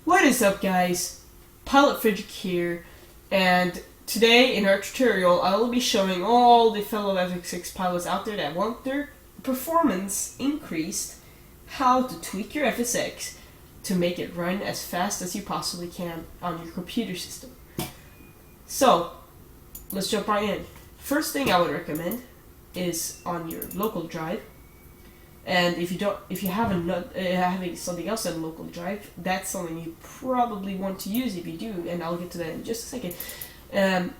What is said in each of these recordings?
What is up, guys? Pilot Frederick here, and today in our tutorial I will be showing all the fellow FSX pilots out there that want their performance increased how to tweak your FSX to make it run as fast as you possibly can on your computer system. So let's jump right in. First thing I would recommend is on your local drive. And if you have having something else on local drive, that's something you probably want to use. If you do, and I'll get to that in just a second.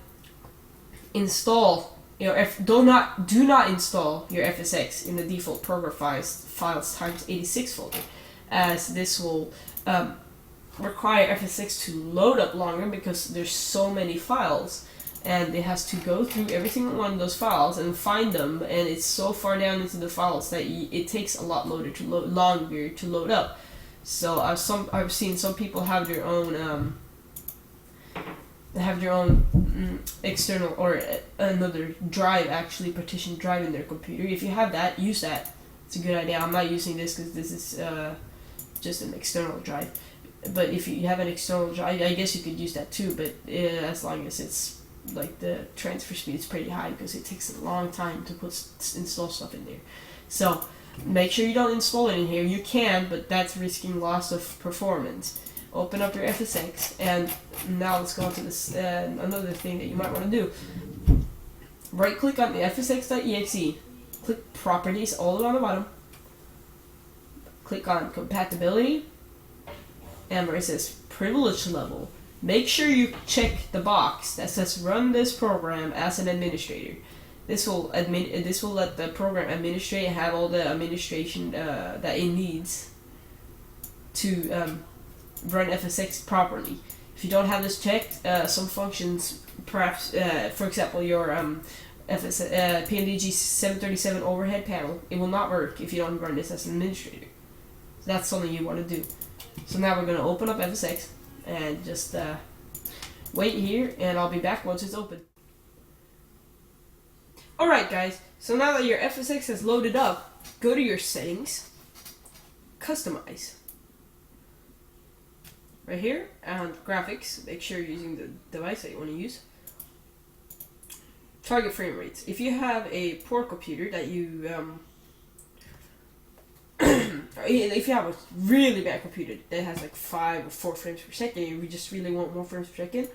Install do not install your FSX in the default program files times 86 folder, as this will require FSX to load up longer because there's so many files. And it has to go through every single one of those files and find them, and it's so far down into the files that it takes a lot longer to load up. So I've seen some people have their own external or another drive, actually partitioned drive in their computer. If you have that, use that. It's a good idea. I'm not using this because this is just an external drive. But if you have an external drive, I guess you could use that too. But as long as it's like the transfer speed is pretty high, because it takes a long time to install stuff in there. So make sure you don't install it in here. You can, but that's risking loss of performance. Open up your FSX, and now let's go on to this another thing that you might want to do. Right click on the FSX.exe, click properties all the way on the bottom, click on compatibility, and where it says privilege level, make sure you check the box that says run this program as an administrator. This will let the program administrate and have all the administration that it needs to run FSX properly. If you don't have this checked, some functions, perhaps for example your PNDG 737 overhead panel, it will not work if you don't run this as an administrator. So that's something you want to do. So now we're going to open up FSX and just wait here, and I'll be back once it's open. Alright guys, so now that your FSX has loaded up, go to your settings, customize. Right here, and graphics, make sure you're using the device that you want to use. Target frame rates. If you have a poor computer that you if you have a really bad computer that has like 5 or 4 frames per second, and you just really want more frames per second,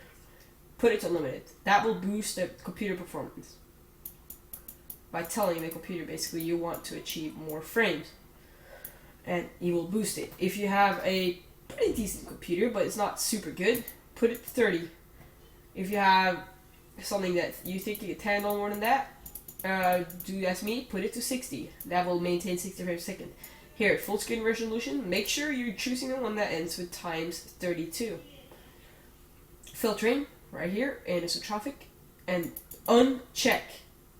put it to limited. That will boost the computer performance by telling the computer basically you want to achieve more frames, and you will boost it. If you have a pretty decent computer but it's not super good, put it to 30. If you have something that you think you can handle more than that, do as me, put it to 60. That will maintain 60 frames per second. Here, full screen resolution, make sure you're choosing the one that ends with times 32. Filtering, right here, anisotropic, and uncheck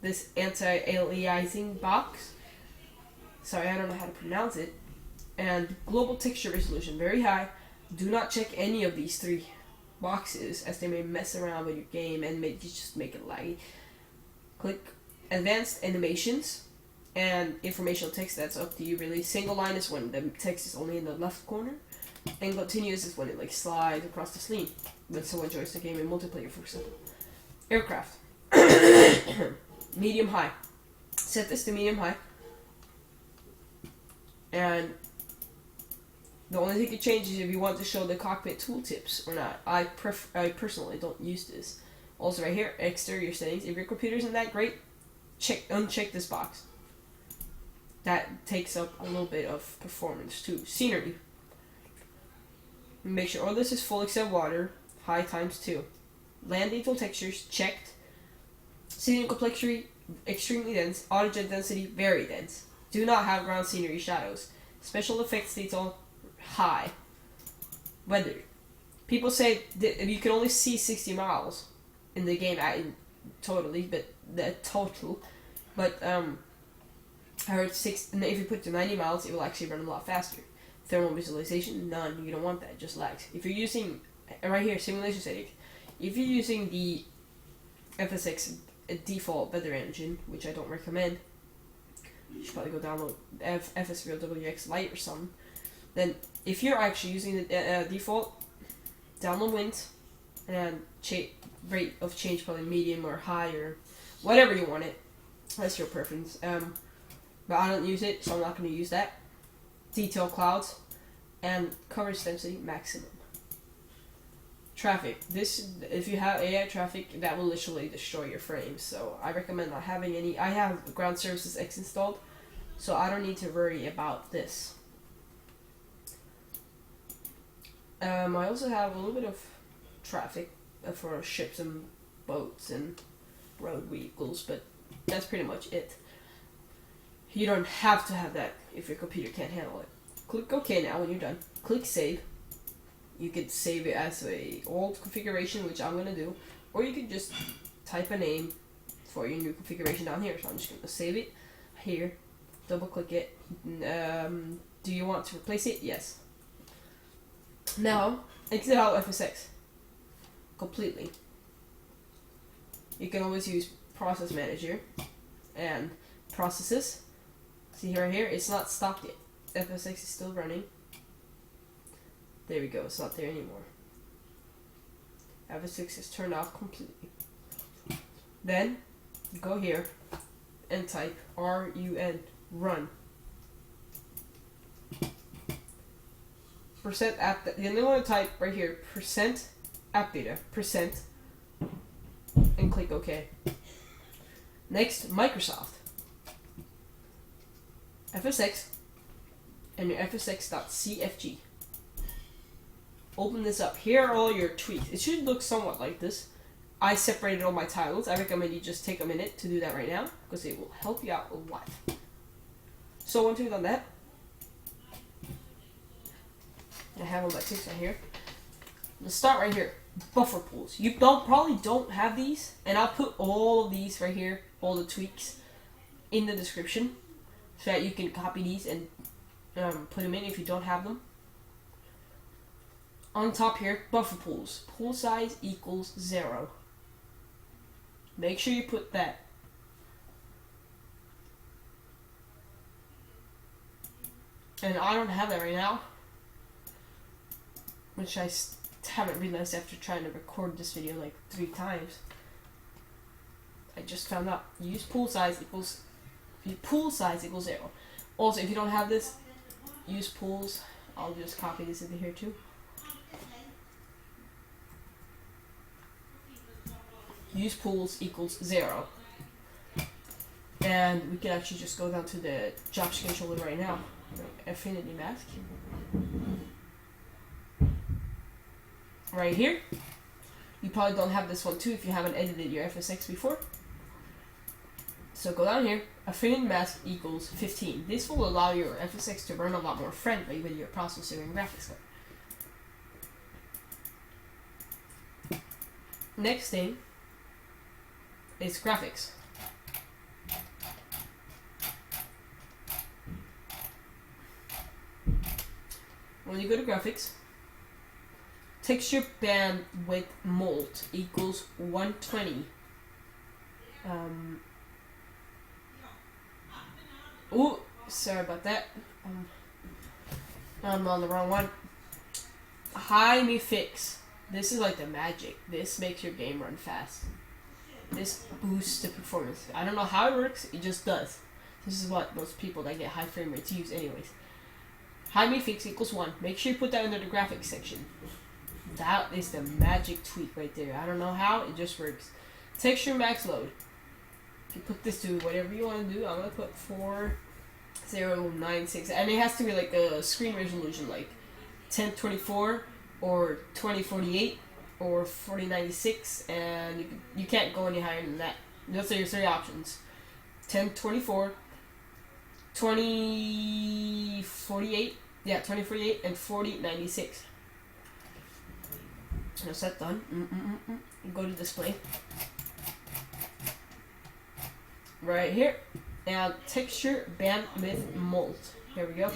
this anti-aliasing box. Sorry, I don't know how to pronounce it. And global texture resolution, very high. Do not check any of these 3 boxes, as they may mess around with your game and just make it laggy. Click advanced animations and informational text. That's up to you really. Single line is when the text is only in the left corner, and continuous is when it like slides across the screen when someone joins the game in multiplayer, for example. Aircraft. Medium high. Set this to medium high, and the only thing you change is if you want to show the cockpit tooltips or not. I personally don't use this. Also right here, exterior settings. If your computer isn't that great, uncheck this box. That takes up a little bit of performance too. Scenery. Make sure all this is full except water. High times 2. Land detail textures checked. Scenery complexity extremely dense. Auto-jet density very dense. Do not have ground scenery shadows. Special effects detail high. Weather. People say that you can only see 60 miles in the game totally, but I heard if you put it to 90 miles, it will actually run a lot faster. Thermal visualization, none. You don't want that, just lags. If you're using, right here, simulation settings, if you're using the FSX default weather engine, which I don't recommend, you should probably go download FSWX Lite or something. Then if you're actually using the default, download wins, and rate of change probably medium or high or whatever you want it. That's your preference. But I don't use it, so I'm not going to use that. Detail clouds and coverage density maximum. Traffic. This, if you have AI traffic, that will literally destroy your frames. So I recommend not having any. I have Ground Services X installed, so I don't need to worry about this. I also have a little bit of traffic for ships and boats and road vehicles, but that's pretty much it. You don't have to have that if your computer can't handle it. Click OK now when you're done. Click Save. You could save it as a old configuration, which I'm going to do, or you could just type a name for your new configuration down here. So I'm just going to save it here, double click it. Do you want to replace it? Yes. Now, exit out FSX completely. You can always use Process Manager and Processes. See right here, it's not stopped yet. FSX is still running. There we go, it's not there anymore. FSX is turned off completely. Then, go here and type RUN, run. Percent app, then you want to type right here, percent app data, percent, and click OK. Next, Microsoft. FSX and your FSX.cfg. Open this up. Here are all your tweaks. It should look somewhat like this. I separated all my tiles. I recommend you just take a minute to do that right now because it will help you out a lot. So once you've done that, I have all my tweaks right here. Let's start right here. BufferPools. You probably don't have these, and I'll put all of these right here, all the tweaks, in the description so that you can copy these and put them in if you don't have them. On top here, BufferPools. Poolsize equals 0. Make sure you put that. And I don't have that right now, which I haven't realized after trying to record this video like 3 times. I just found out. Poolsize equals 0. Also, if you don't have this, UsePools. I'll just copy this into here too. UsePools equals 0. And we can actually just go down to the job scheduler right now. AffinityMask. Right here. You probably don't have this one too if you haven't edited your FSX before. So go down here, AffinityMask equals 15. This will allow your FSX to run a lot more friendly with your processor and graphics card. Next thing is graphics. When you go to graphics, texture bandwidth mold equals 120. Ooh, sorry about that. I'm on the wrong one. HIGHMEMFIX. This is like the magic. This makes your game run fast. This boosts the performance. I don't know how it works, it just does. This is what most people that get high frame rates use anyways. HIGHMEMFIX equals 1. Make sure you put that under the graphics section. That is the magic tweak right there. I don't know how, it just works. Texture max load. You put this to whatever you want to do. I'm going to put 4096. And it has to be like a screen resolution like 1024 or 2048 or 4096. And you can't go any higher than that. Those are your 3 options. 1024, 2048, yeah, 2048 and 4096. Now set done. Go to display. Right here. And texture bandwidth mold. Here we go.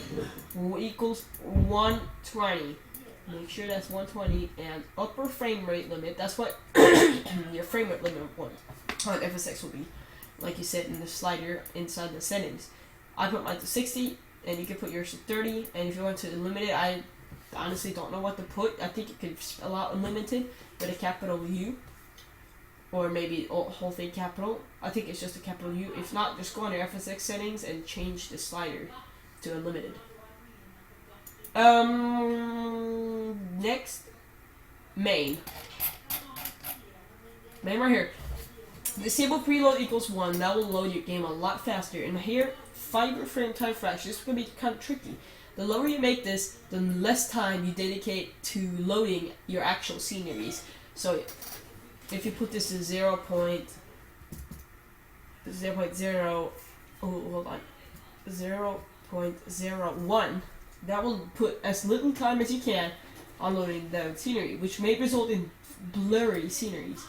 Equals 120. Make sure that's 120 and upper frame rate limit. That's what your frame rate limit on FSX will be. Like you said in the slider inside the settings. I put mine to 60 and you can put yours to 30. And if you want to limit it, I honestly don't know what to put. I think it could spell out unlimited with a capital U, or maybe whole thing capital. I think it's just a capital U. If not, just go on your FSX settings and change the slider to unlimited. Next, main right here. DisablePreload equals 1. That will load your game a lot faster. And here, 5 frame time fraction. This is going to be kind of tricky. The lower you make this, the less time you dedicate to loading your actual sceneries. So if you put this to 0. Oh, hold on. 0.01. That will put as little time as you can on loading the scenery, which may result in blurry sceneries.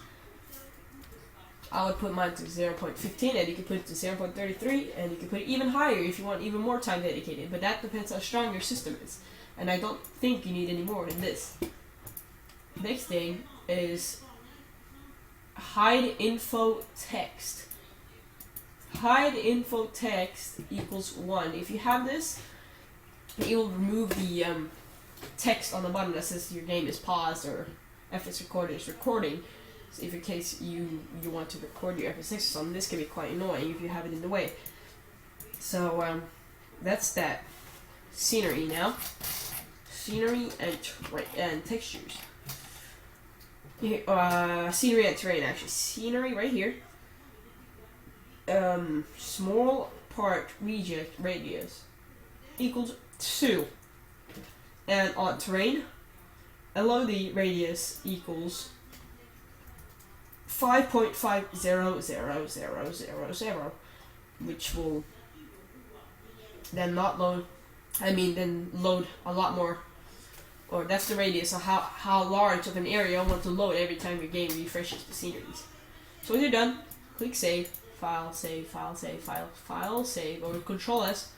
I would put mine to 0.15, and you can put it to 0.33, and you can put it even higher if you want even more time dedicated, but that depends how strong your system is, and I don't think you need any more than this. Next thing is HideInfoText. HideInfoText equals 1. If you have this, it will remove the text on the bottom that says your game is paused or FS recorder is recording. So if in case you want to record your FSX or something, this can be quite annoying if you have it in the way. So that's that. Scenery now. Scenery and textures. Here, scenery and terrain actually. Scenery right here. SmallPartRejectRadius equals 2. And on terrain, LOD radius equals 5.50000, which will then load a lot more, or that's the radius of how large of an area I want to load every time your game refreshes the sceneries. So when you're done, click save, file, save, file, save, file, save, or Control S,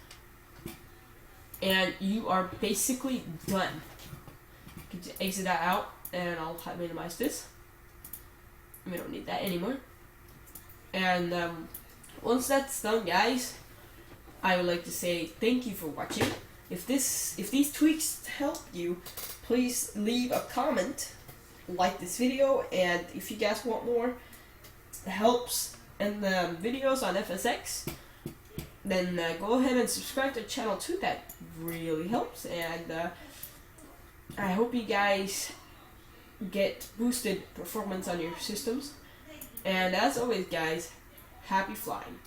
and you are basically done. You can just exit that out, and I'll minimize this. We don't need that anymore. And once that's done, guys, I would like to say thank you for watching. If these tweaks help you, please leave a comment, like this video, and if you guys want more helps and videos on FSX, then go ahead and subscribe to the channel too. That really helps, and I hope you guys get boosted performance on your systems. And as always, guys, happy flying.